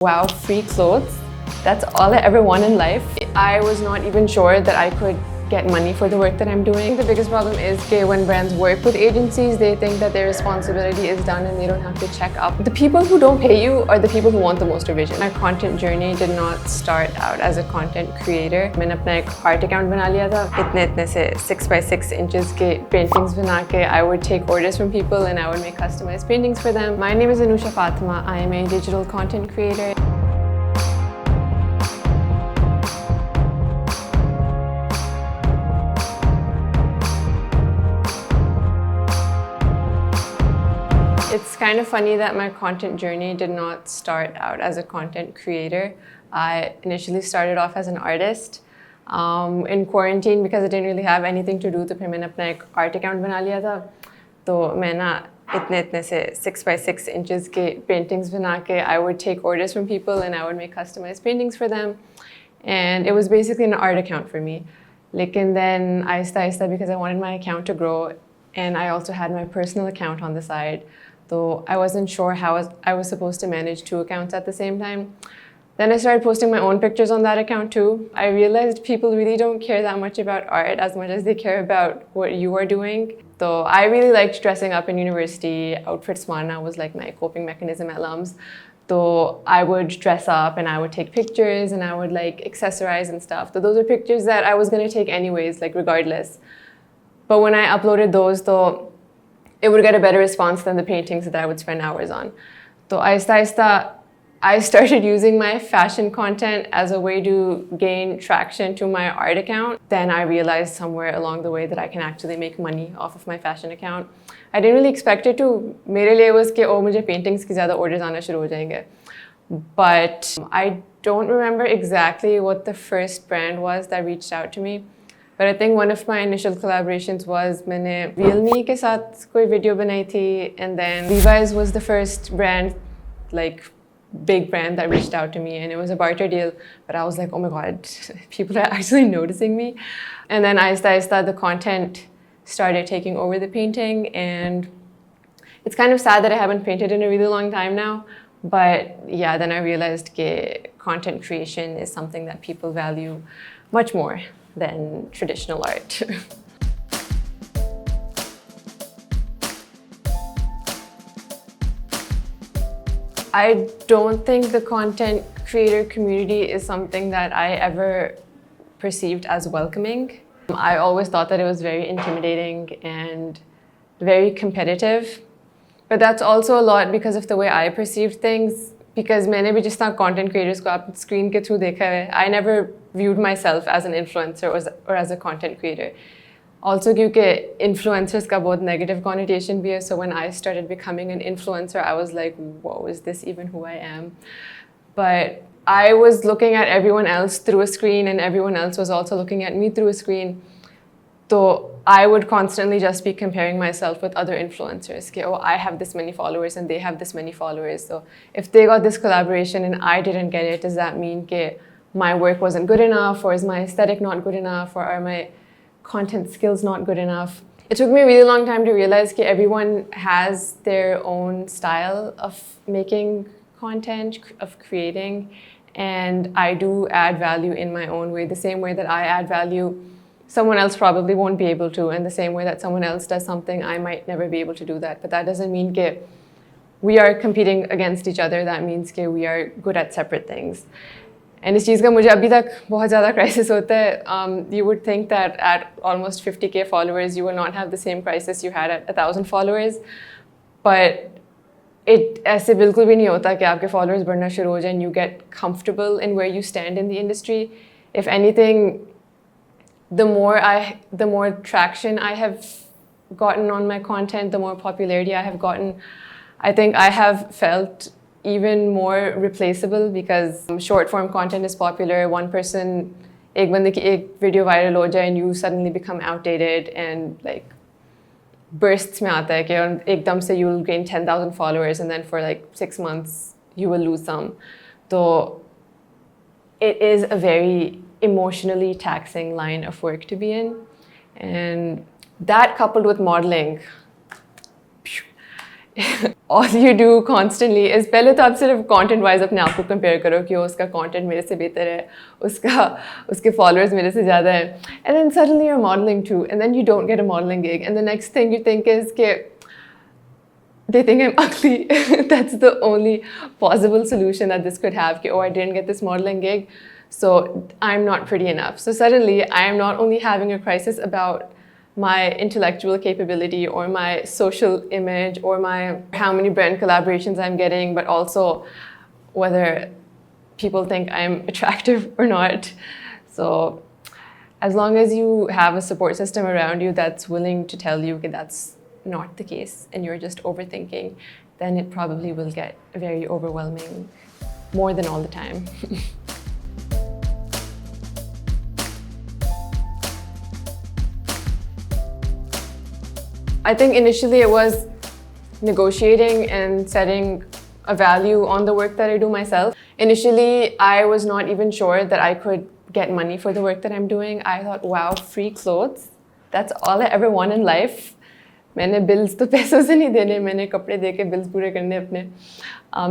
Wow, free clothes. That's all I ever want in life. I was not even sure that I could get money for the work that I'm doing. The biggest problem is that when brands work with agencies, they think that their responsibility is done and they don't have to check up. The people who don't pay you are the people who want the most revision. My content journey did not start out as a content creator. मैंने अपना एक art account बना लिया था. इतने से 6 by 6 inches के paintings बना के I would take orders from people and I would make customized paintings for them. My name is Anoosha Fatima. I am a digital content creator. It's kind of funny that my content journey did not start out as a content creator. I initially started off as an artist. In quarantine, because I didn't really have anything to do, तो फिर मैंने अपना एक art account बना लिया था. तो मैं ना इतने से 6 by 6 inches के paintings बना के I would take orders from people and I would make customized paintings for them. And it was basically an art account for me. लेकिन then आहिस्ता because I wanted my account to grow and I also had my personal account on the side. So I wasn't sure how I was supposed to manage 2 accounts at the same time. Then I started posting my own pictures on that account too. I realized people really don't care that much about art as much as they care about what you are doing. So I really liked dressing up in university. Outfits Marna was like my coping mechanism at LUMS. So I would dress up and I would take pictures and I would like accessorize and stuff. So those are pictures that I was going to take anyways, like regardless. But when I uploaded those, though, it would get a better response than the paintings that I would spend hours on. So I started using my fashion content as a way to gain traction to my art account. Then I realized somewhere along the way that I can actually make money off of my fashion account. I didn't really expect it to. मेरे लिए was कि oh मुझे paintings की ज़्यादा orders आना शुरू हो जाएंगे. But I don't remember exactly what the first brand was that reached out to me. But I think one of my initial collaborations was मैंने Realme के साथ कोई video बनाई थी, and then Levi's was the first brand, like big brand that reached out to me, and it was a barter deal. But I was like, oh my god, people are actually noticing me. And then आहिस्ता the content started taking over the painting, and it's kind of sad that I haven't painted in a really long time now. But yeah, then I realized that content creation is something that people value much more than traditional art. I don't think the content creator community is something that I ever perceived as welcoming. I always thought that it was very intimidating and very competitive. But that's also a lot because of the way I perceived things. Because मैंने भी जिस तरह content creators को आप screen के through देखा है, I never viewed myself as an influencer or as a content creator. Also क्योंकि influencers का बहुत negative connotation भी है, so when I started becoming an influencer, I was like, whoa, is this even who I am? But I was looking at everyone else through a screen and everyone else was also looking at me through a screen. So I would constantly just be comparing myself with other influencers. Okay, oh, I have this many followers and they have this many followers. So if they got this collaboration and I didn't get it, does that mean that my work wasn't good enough, or is my aesthetic not good enough, or are my content skills not good enough? It took me a really long time to realize that everyone has their own style of making content, of creating, and I do add value in my own way, the same way that I add value someone else probably won't be able to, and the same way that someone else does something, I might never be able to do that. But that doesn't mean that we are competing against each other. That means that we are good at separate things. And इस चीज़ का मुझे अभी तक बहुत ज़्यादा crisis होता है. You would think that at almost 50K followers, you will not have the same crisis you had at 1,000 followers. But it ऐसे बिल्कुल भी नहीं होता कि आपके followers बढ़ना शुरू हो जाए and you get comfortable in where you stand in the industry. If anything, the more traction I have gotten on my content, the more popularity I have gotten, I think I have felt even more replaceable because short form content is popular. One person, एक बंदे की एक video viral हो जाए and you suddenly become outdated and like bursts में आता है कि एकदम से you will gain 10,000 followers and then for like 6 months you will lose some. So it is a very emotionally taxing line of work to be in, and that coupled with modeling, All you do constantly is पहले तो आप सिर्फ content wise अपने आप को compare करो कि उसका content मेरे से बेहतर है, उसके followers मेरे से ज़्यादा हैं, and then suddenly you're modeling too, and then you don't get a modeling gig, and the next thing you think is कि they think I'm ugly. That's the only possible solution that this could have. Oh, I didn't get this modeling gig, so I'm not pretty enough. So suddenly I am not only having a crisis about my intellectual capability or my social image or my how many brand collaborations I'm getting, but also whether people think I'm attractive or not. So as long as you have a support system around you that's willing to tell you that that's not the case and you're just overthinking, then it probably will get very overwhelming more than all the time. I think initially it was negotiating and setting a value on the work that I do myself. Initially, I was not even sure that I could get money for the work that I'm doing. I thought, wow, free clothes, that's all I ever want in life. मैंने bills तो पैसों से नहीं देने, मैंने कपड़े दे के bills पूरे करने अपने.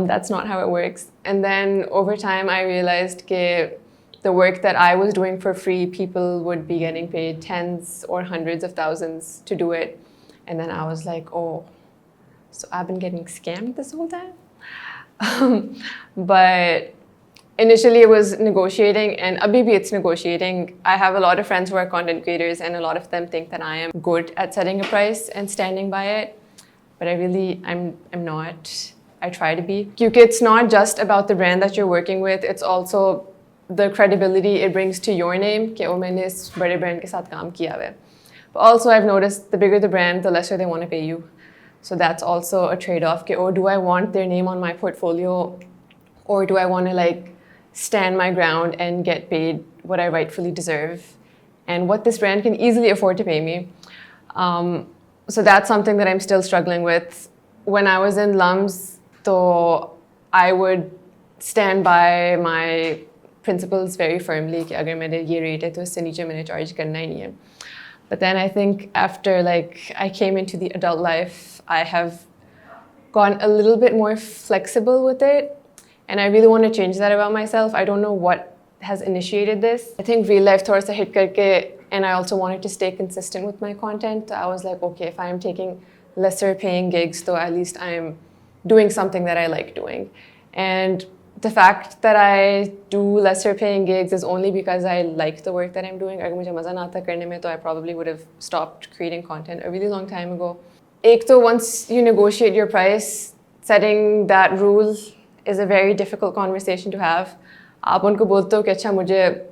That's not how it works. And then over time, I realized that the work that I was doing for free, people would be getting paid tens or hundreds of thousands to do it. And then I was like, oh, so I've been getting scammed this whole time? But initially it was negotiating, and abhi bhi it's negotiating. I have a lot of friends who are content creators, and a lot of them think that I am good at setting a price and standing by it. But I'm not. I try to be. Because it's not just about the brand that you're working with, it's also the credibility it brings to your name. कि oh, मैंने इस बड़े brand के साथ काम किया है. But also I've noticed the bigger the brand, the lesser they want to pay you. So that's also a trade-off. कि oh, do I want their name on my portfolio, or do I want to like stand my ground and get paid what I rightfully deserve and what this brand can easily afford to pay me? So that's something that I'm still struggling with. When I was in LUMS, so I would stand by my principles very firmly कि अगर मैंने ये rate है तो इससे नीचे मैंने charge करना ही नहीं है. But then I think after like I came into the adult life, I have gone a little bit more flexible with it. And I really want to change that about myself. I don't know what has initiated this. I think real life thoda sa hit karke, and I also wanted to stay consistent with my content. I was like, okay, if I'm taking lesser paying gigs, so at least I'm doing something that I like doing. And the fact that I do lesser paying gigs is only because I like the work that I'm doing. Agar mujhe maza na aata karne mein, to I probably would have stopped creating content a really long time ago. Ek to once you negotiate your price, setting that rule is a very difficult conversation to have. आप उनको बोलते हो कि अच्छा मुझे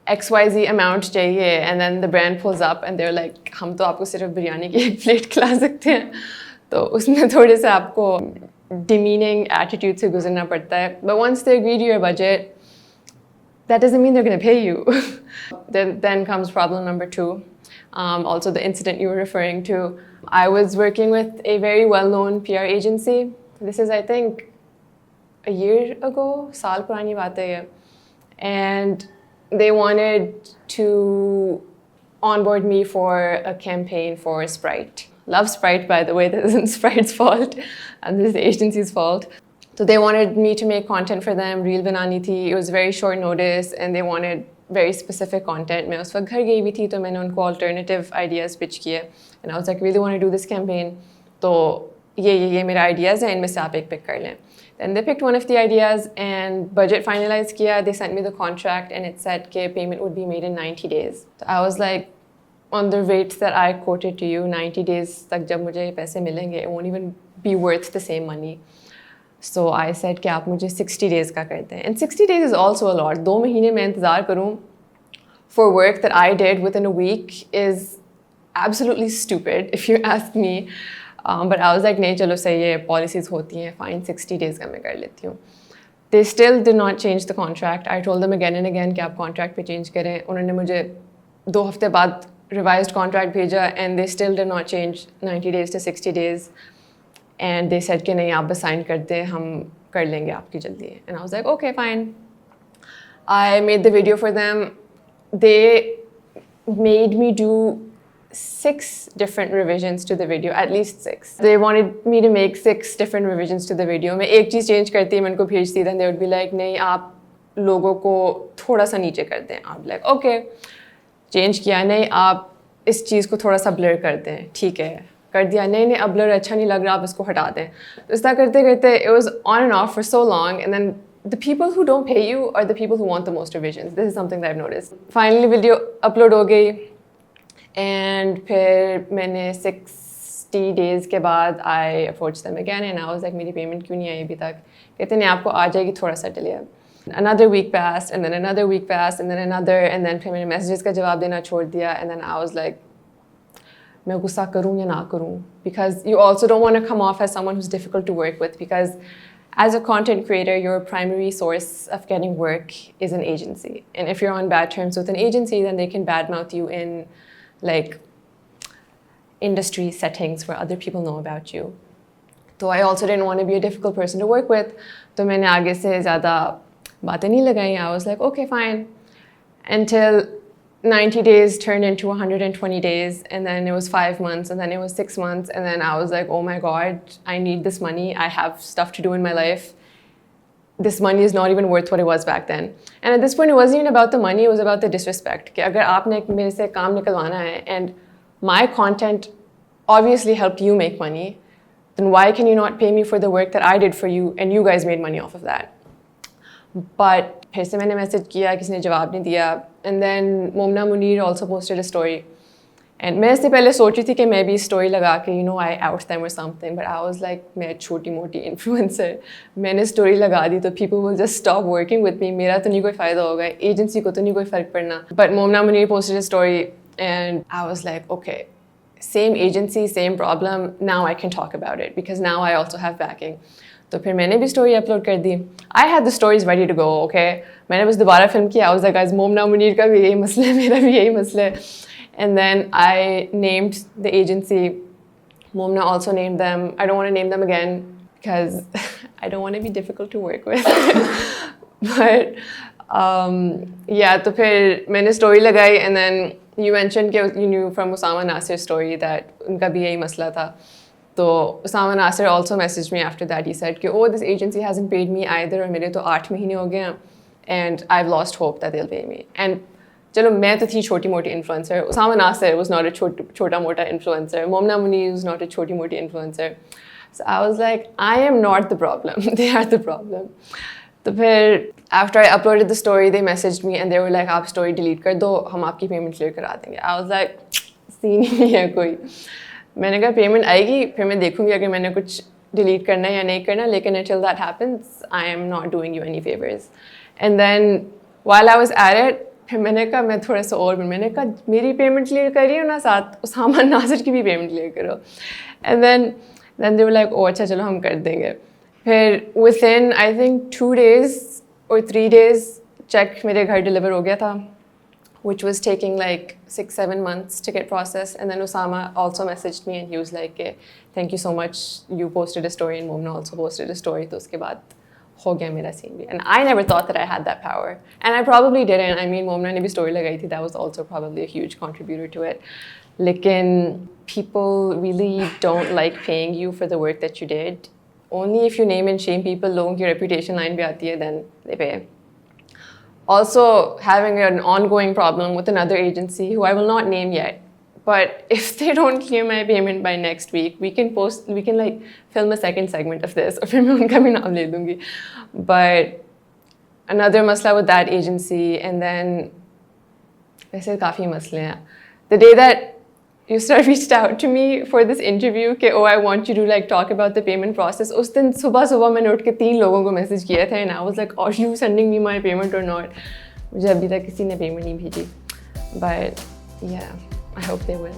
XYZ amount चाहिए, and then the brand pulls up and they're like हम तो आपको सिर्फ बिरयानी की एक प्लेट खिला सकते हैं. तो उसमें थोड़े से आपको demeaning attitude से गुजरना पड़ता है. But once they agree to your budget, that doesn't mean they're going to pay you. Then comes problem number 2. Also the incident you were referring to. I was working with a very well-known PR agency. This is, I think, a year ago, saal purani baat hai ye. And they wanted to onboard me for a campaign for Sprite. Love Sprite, by the way, that isn't Sprite's fault, and this is the agency's fault. So they wanted me to make content for them, reel banani thi. It was very short notice, and they wanted very specific content. मैं उस वक्त घर गई भी थी, तो मैंने उनको alternative ideas pitch किए. And I was like, really want to do this campaign. तो ये मेरे ideas हैं, इनमें से आप एक pick कर लें. Then they picked one of the ideas and budget finalized kiya. They sent me the contract and it said that payment would be made in 90 days. So I was like, on the rates that I quoted to you, 90 days tak jab mujhe paise milenge, it won't even be worth the same money. So I said कि आप मुझे 60 days का करते हैं. And 60 days is also a lot. 2 महीने मैं इंतज़ार करूँ for work that I did within a week is absolutely stupid, if you ask me. But I was like, नहीं चलो सही है, policies होती हैं, fine, 60 days का मैं कर लेती हूँ. They still did not change the contract. I told them again and again कि आप contract पे change करें. उन्होंने मुझे 2 हफ्ते बाद revised contract भेजा, and they still did not change 90 days to 60 days. And they said कि नहीं आप बस sign कर दें, हम कर लेंगे आपकी जल्दी. And I was like, okay, fine. I made the video for them. They made me do 6 different revisions to the video, at least 6. They wanted me to make 6 different revisions to the video. मैं एक चीज़ change करती मैं उनको भेजती, then they would be like नहीं आप लोगों को थोड़ा सा नीचे कर दें. I'd be like okay, change किया, नहीं आप इस चीज़ को थोड़ा सा blur कर दें, ठीक है, कर दिया, नहीं अब blur अच्छा नहीं लग रहा, आप इसको हटा दें. तो इस तरह करते करते it was on and off for so long, and then the people who don't pay you are the people who want the most revisions. This is something that I've noticed. Finally video upload हो गई, and फिर मैंने 60 days के बाद I approached them again and I was like मेरी payment क्यों नहीं आई अभी तक? कहते नहीं आपको आ जाएगी, थोड़ा सा delay है. Another week passed, and then another week passed, and then another, and then फिर मैंने messages का जवाब देना छोड़ दिया, and then I was like मैं गुस्सा करूँ या ना करूँ? Because you also don't want to come off as someone who's difficult to work with, because as a content creator, your primary source of getting work is an agency. And if you're on bad terms with an agency, then they can badmouth you in like industry settings where other people know about you. So I also didn't want to be a difficult person to work with. So मैंने आगे से ज़्यादा बातें नहीं लगाई. I was like, okay, fine. Until 90 days turned into 120 days, and then it was 5 months, and then it was 6 months, and then I was like, oh my God, I need this money. I have stuff to do in my life. This money is not even worth what it was back then. And at this point, it wasn't even about the money, it was about the disrespect. कि अगर आपने मेरे से काम निकलवाना है, and my content obviously helped you make money, then why can you not pay me for the work that I did for you, and you guys made money off of that? But फिर से मैंने message किया, किसी ने जवाब नहीं दिया. And then Momna Munir also posted a story. And मैं इससे पहले सोच रही थी कि मैं भी स्टोरी लगा के I out them or something, but I was like मैं छोटी मोटी इन्फ्लुएंसर, मैंने स्टोरी लगा दी तो people will just stop working with me. मेरा तो नहीं कोई फ़ायदा होगा, एजेंसी को तो नहीं कोई फ़र्क पड़ना. But Momna Munir posted a story and I was like, okay, same agency, same problem, now I can talk about it because now I also have backing. तो फिर मैंने भी स्टोरी अपलोड कर दी. I had the stories ready to go, okay? मैंने बस दोबारा film किया. I was like, guys, मोमना Munir का भी यही मसला है, मेरा भी यही मसला है. And then I named the agency. Momna also named them. I don't want to name them again because I don't want to be difficult to work with. But yeah, तो फिर मैंने स्टोरी लगाई, and then you mentioned कि you knew from Usama Nasir's story that उनका भी यही मसला था. So Usama Nasir also messaged me after that. He said, oh, this agency hasn't paid me either, और मेरे तो 8 महीने हो गए, and I've lost hope that they'll pay me. And चलो मैं तो थी छोटी मोटी influencer. Usama Nasir was not a छोटा मोटा influencer. Momna Munir was not a छोटी मोटी influencer. So I was like, I am not the problem. They are the problem. तो फिर after I uploaded the story, they messaged me and they were like, आप story delete कर दो, हम आपकी payment clear करा देंगे. I was like, सीन ही नहीं है कोई. मैंने कहा पेमेंट आएगी, फिर मैं देखूंगी अगर मैंने कुछ डिलीट करना है या नहीं करना, लेकिन until that happens, I am not doing you any favors. And then while I was at it, फिर मैंने कहा मैं थोड़ा सा और मैंने कहा मेरी पेमेंट क्लियर करिए ना, साथ उसामा नासिर की भी पेमेंट क्लियर करो. And then they were like, oh अच्छा चलो हम कर देंगे. फिर within I think 2 days or 3 days check मेरे घर डिलीवर हो गया था, which was taking like 6-7 months to get processed. And then Usama also messaged me and he was like, thank you so much, you posted a story and Momna also posted a story. तो उसके बाद हो गया मेरा scene भी. And I never thought that I had that power. And I probably didn't. I mean, Momna ने भी story लगाई थी, that was also probably a huge contributor to it. लेकिन people really don't like paying you for the work that you did. Only if you name and shame people, लोगों की reputation line भी आती है, then they pay. Also having an ongoing problem with another agency who I will not name yet, but if they don't clear my payment by next week, we can like film a second segment of this, or फिर मैं उनका भी नाम ले दूँगी. But another masla with that agency, and then वैसे काफ़ी मसले हैं. The day that you reached out to me for this interview कि oh I want you to like talk about the payment process, उस दिन सुबह मैंने उठ के 3 लोगों को मैसेज किया था, and I was like, are you sending me my payment or not? मुझे अभी तक किसी ने पेमेंट नहीं भेजी. But yeah, I hope they will.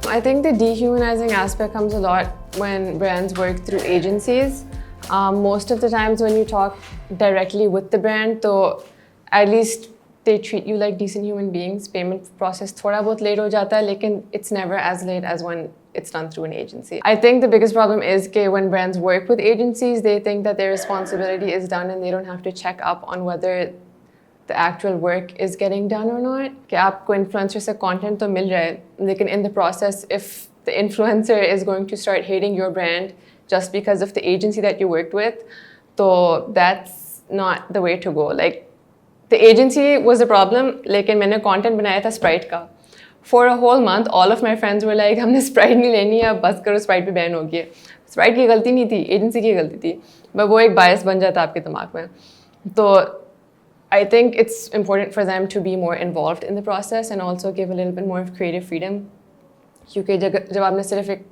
I think the dehumanizing aspect comes a lot when brands work through agencies. Most of the times when you talk directly with the brand, so at least they treat you like decent human beings. Payment process थोड़ा बहुत late हो जाता है, लेकिन it's never as late as when it's done through an agency. I think the biggest problem is that when brands work with agencies, they think that their responsibility is done and they don't have to check up on whether the actual work is getting done or not. कि आपको influencer से content तो मिल रहा है, लेकिन in the process, if the influencer is going to start hating your brand just because of the agency that you worked with, so that's not the way to go. Like, the agency was the problem, लेकिन मैंने content बनाया था Sprite का. For a whole month, all of my friends were like, हमने Sprite नहीं लेनी है, अब बस करो, Sprite पे बैन हो गई. Sprite की गलती नहीं थी, agency की गलती थी. But वो एक bias बन जाता आपके दिमाग में. तो I think it's important for them to be more involved in the process and also give a little bit more of creative freedom. क्योंकि जब आपने सिर्फ एक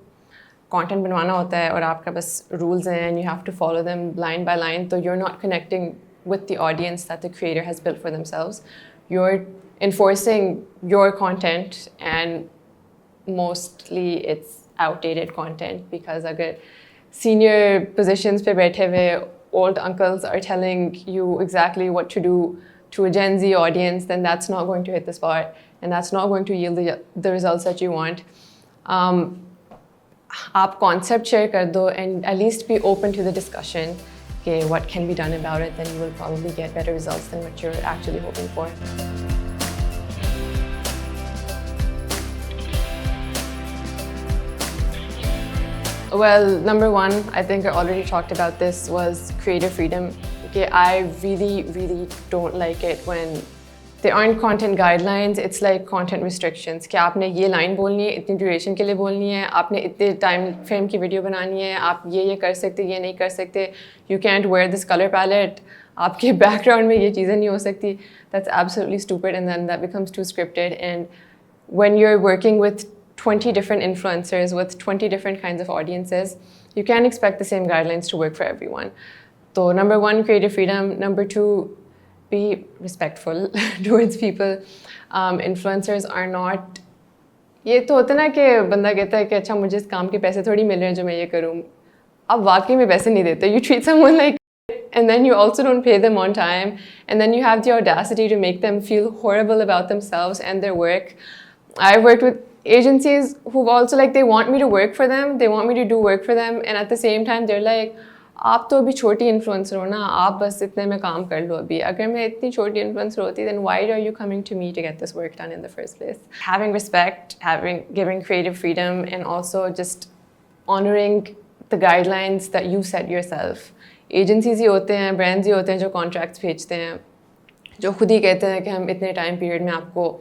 content बनवाना होता है और आपका बस rules हैं and you have to follow them line by line, so you're not connecting with the audience that the creator has built for themselves. You're enforcing your content and mostly it's outdated content because अगर senior positions पे बैठे हुए old uncles are telling you exactly what to do to a Gen Z audience, then that's not going to hit the spot and that's not going to yield the results that you want. आप concept share कर दो and at least be open to the discussion. Okay, what can be done about it, then you will probably get better results than what you're actually hoping for. Well, number one, I think I already talked about this, was creative freedom. Okay, I really don't like it when there aren't content guidelines, it's like content restrictions. कि आपने ये line बोलनी है, इतनी duration के लिए बोलनी है, आपने इतने time frame की video बनानी है, आप ये कर सकते, ये नहीं कर सकते, you can't wear this color palette, आपके background में ये चीज़ें नहीं हो सकती. That's absolutely stupid and then that becomes too scripted. And when you're working with 20 different influencers with 20 different kinds of audiences, you can't expect the same guidelines to work for everyone. So number one, creative freedom. Number two, be respectful towards people. Influencers are not, ये तो होता ना कि बंदा कहता है कि अच्छा मुझे इस काम के पैसे थोड़ी मिल रहे हैं जो मैं ये करूँ. आप वाकई में पैसे नहीं देते. You treat someone like and then you also don't pay them on time and then you have the audacity to make them feel horrible about themselves and their work. I've worked with agencies who also like they want me to work for them, they want me to do work for them and at the same time they're like आप तो अभी छोटी influencer हो ना, आप बस इतने में काम कर लो अभी. अगर मैं इतनी छोटी इन्फ्लुएंसर होती, then why are you coming to me to get this work done in the first place? Having respect, giving creative freedom and also just honoring the guidelines that you set yourself. Agencies ही होते हैं, brands ही होते हैं जो contracts भेजते हैं, जो खुद ही कहते हैं कि हम इतने time period में आपको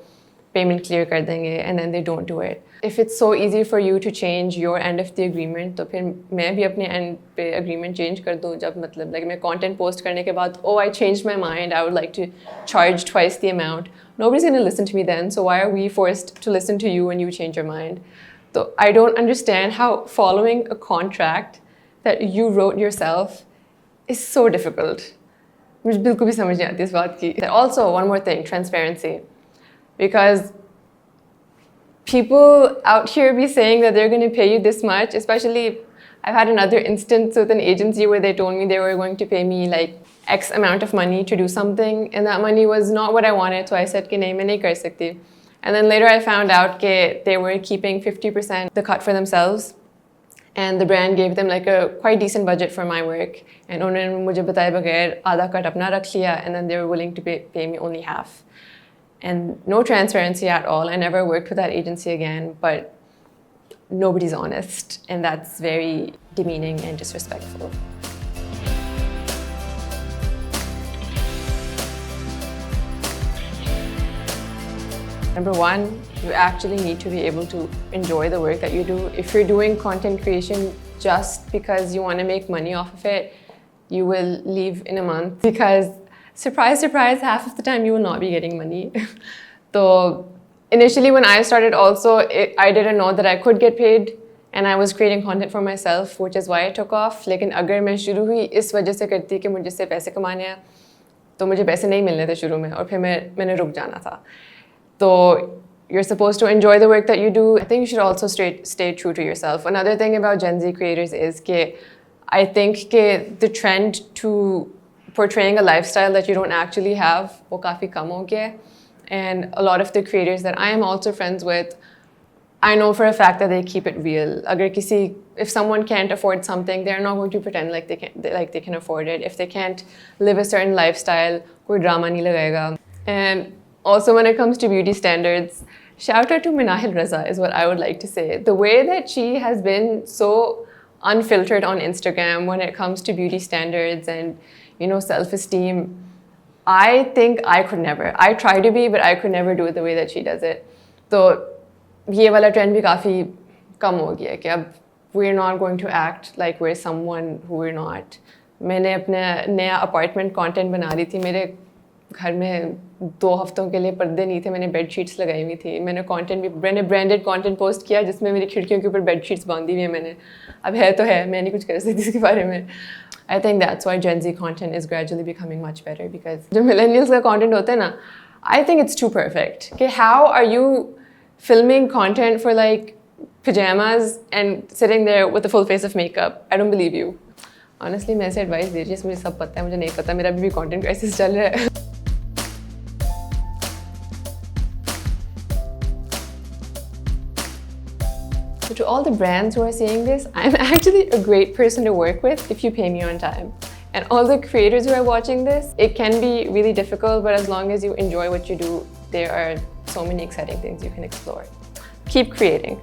payment clear कर देंगे and then they don't do it. If it's so easy for you to change your end of the agreement, तो फिर मैं भी अपने end पे agreement change कर दूँ जब मतलब like मैं content post करने के बाद oh I changed my mind, I would like to charge twice the amount. Nobody's going to listen to me then, so why are we forced to listen to you when you change your mind? So I don't understand how following a contract that you wrote yourself is so difficult. मुझे बिल्कुल भी समझ नहीं आती इस बात की. Also, one more thing, transparency. Because people out here be saying that they're going to pay you this much, especially I've had another instance with an agency where they told me they were going to pay me like X amount of money to do something and that money was not what I wanted, so I said कि नहीं मैं नहीं कर सकती. And then later I found out that they were keeping 50% the cut for themselves and the brand gave them like a quite decent budget for my work and उन्होंने मुझे बताए बगैर आधा cut अपना रख लिया and then they were willing to pay me only half. And no transparency at all. I never worked with that agency again, but nobody's honest. And that's very demeaning and disrespectful. Number one, you actually need to be able to enjoy the work that you do. If you're doing content creation just because you want to make money off of it, you will leave in a month because surprise, surprise, half of the time you will not be getting money. So initially when I started also, I didn't know that I could get paid and I was creating content for myself, which is why I took off. लेकिन अगर मैं शुरू ही इस वजह से करती कि मुझे इससे पैसे कमाने हैं, तो मुझे पैसे नहीं मिलने थे शुरू में और फिर मैंने रुक जाना था. So you're supposed to enjoy the work that you do. I think you should also stay true to yourself. Another thing about Gen Z creators is that I think that the trend to portraying a lifestyle that you don't actually have वो काफ़ी कम हो गया. And a lot of the creators that I am also friends with, I know for a fact that they keep it real. If someone can't afford something, they're not going to pretend like they can afford it. If they can't live a certain lifestyle, koi drama nahi lagayega. And also when it comes to beauty standards, shout out to Minahil Raza is what I would like to say. The way that she has been so unfiltered on Instagram when it comes to beauty standards and, you know, self-esteem, I think I could never. I try to be, but I could never do it the way that she does it. So ये वाला trend भी काफ़ी कम हो गया है कि अब we're not going to act like we're someone who we're not. मैंने अपने नया अपार्टमेंट कंटेंट बना रही थी. मेरे घर में 2 हफ्तों के लिए पर्दे नहीं थे. मैंने बेड शीट्स लगाई हुई थी. मैंने ब्रांडेड कंटेंट पोस्ट किया जिसमें मेरी खिड़कियों के ऊपर बेड शीट्स बांधी हुई है मैंने. अब है तो है, मैं नहीं कुछ कर सकती इसके बारे में. I think that's why Gen Z content is gradually becoming much better because जो millennials का content होता है ना, I think it's too perfect. Okay, how are you filming content for like pajamas and sitting there with a full face of makeup? I don't believe you. Honestly, मैं ऐसे advice दे रही हूँ, मुझे सब पता है, मुझे नहीं पता, मेरा भी content crisis चल रहा है. So to all the brands who are seeing this, I'm actually a great person to work with if you pay me on time. And all the creators who are watching this, it can be really difficult, but as long as you enjoy what you do, there are so many exciting things you can explore. Keep creating.